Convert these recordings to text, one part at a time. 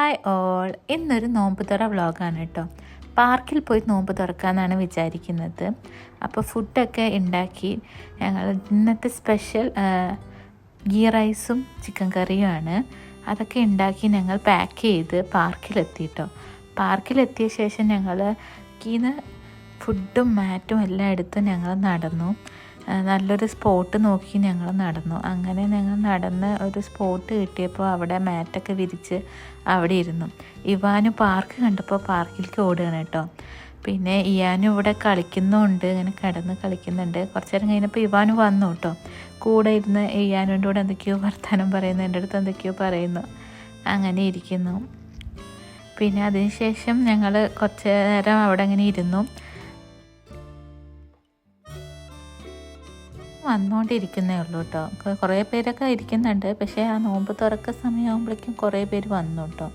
Hi all, ഇന്നൊരു നോമ്പ് തുറ വ്ളോഗാണ് കേട്ടോ. പാർക്കിൽ പോയി നോമ്പ് തുറക്കാമെന്നാണ് വിചാരിക്കുന്നത്. അപ്പോൾ ഫുഡൊക്കെ ഉണ്ടാക്കി ഞങ്ങൾ ഇന്നത്തെ സ്പെഷ്യൽ ഗീ റൈസും ചിക്കൻ കറിയുമാണ്. അതൊക്കെ ഉണ്ടാക്കി ഞങ്ങൾ പാക്ക് ചെയ്ത് പാർക്കിലെത്തി കേട്ടോ. പാർക്കിലെത്തിയ ശേഷം ഞങ്ങൾ കീന്ന് ഫുഡും മാറ്റും എല്ലാം എടുത്ത് ഞങ്ങൾ നടന്നു. നല്ലൊരു സ്പോട്ട് നോക്കി ഞങ്ങൾ നടന്നു. അങ്ങനെ ഞങ്ങൾ നടന്ന് ഒരു സ്പോട്ട് കിട്ടിയപ്പോൾ അവിടെ മാറ്റൊക്കെ വിരിച്ച് അവിടെ ഇരുന്നു. ഇവാനും പാർക്ക് കണ്ടപ്പോൾ പാർക്കിലേക്ക് ഓടുകയാണ് കേട്ടോ. പിന്നെ ഇയാനും ഇവിടെ കളിക്കുന്നുണ്ട്, ഇങ്ങനെ കിടന്ന് കളിക്കുന്നുണ്ട്. കുറച്ച് നേരം കഴിഞ്ഞപ്പോൾ ഇവാനും വന്നു കേട്ടോ. കൂടെ ഇരുന്ന് ഇയാനോൻ്റെ കൂടെ എന്തൊക്കെയോ വർത്തമാനം പറയുന്നു, എൻ്റെ അടുത്ത് എന്തൊക്കെയോ പറയുന്നു. അങ്ങനെ ഇരിക്കുന്നു. പിന്നെ അതിനുശേഷം ഞങ്ങൾ കുറച്ച് നേരം അവിടെ അങ്ങനെ ഇരുന്നു. വന്നുകൊണ്ടിരിക്കുന്നേ ഉള്ളൂ കേട്ടോ. കുറേ പേരൊക്കെ ഇരിക്കുന്നുണ്ട്. പക്ഷേ ആ നോമ്പ് തുറക്ക സമയമാകുമ്പോഴേക്കും കുറേ പേര് വന്നു കേട്ടോ.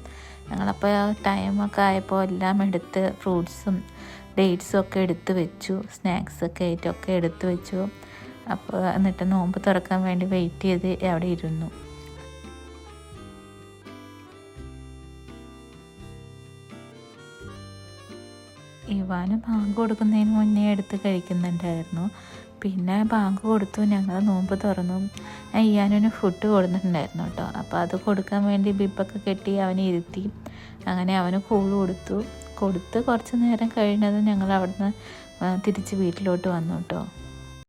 ഞങ്ങളപ്പോൾ ടൈമൊക്കെ ആയപ്പോൾ എല്ലാം എടുത്ത് ഫ്രൂട്ട്സും ഡേറ്റ്സും ഒക്കെ എടുത്ത് വെച്ചു, സ്നാക്സൊക്കെ ആയിട്ടൊക്കെ എടുത്ത് വെച്ചു. അപ്പോൾ എന്നിട്ട് നോമ്പ് തുറക്കാൻ വേണ്ടി വെയിറ്റ് ചെയ്ത് അവിടെ ഇരുന്നു. ഇവാന് ബാങ്ക് കൊടുക്കുന്നതിന് മുന്നേ എടുത്ത് കഴിക്കുന്നുണ്ടായിരുന്നു. പിന്നെ ബാങ്ക് കൊടുത്തു, ഞങ്ങൾ നോമ്പ് തുറന്നു. ഇയാനൊരു ഫുഡ് കൊടുത്തിട്ടുണ്ടായിരുന്നു കേട്ടോ. അപ്പോൾ അത് കൊടുക്കാൻ വേണ്ടി ബിബൊക്കെ കെട്ടി അവനെ ഇരുത്തി. അങ്ങനെ അവന് കൂള് കൊടുത്ത് കുറച്ച് നേരം കഴിഞ്ഞത് ഞങ്ങൾ അവിടുന്ന് തിരിച്ച് വീട്ടിലോട്ട് വന്നു കേട്ടോ.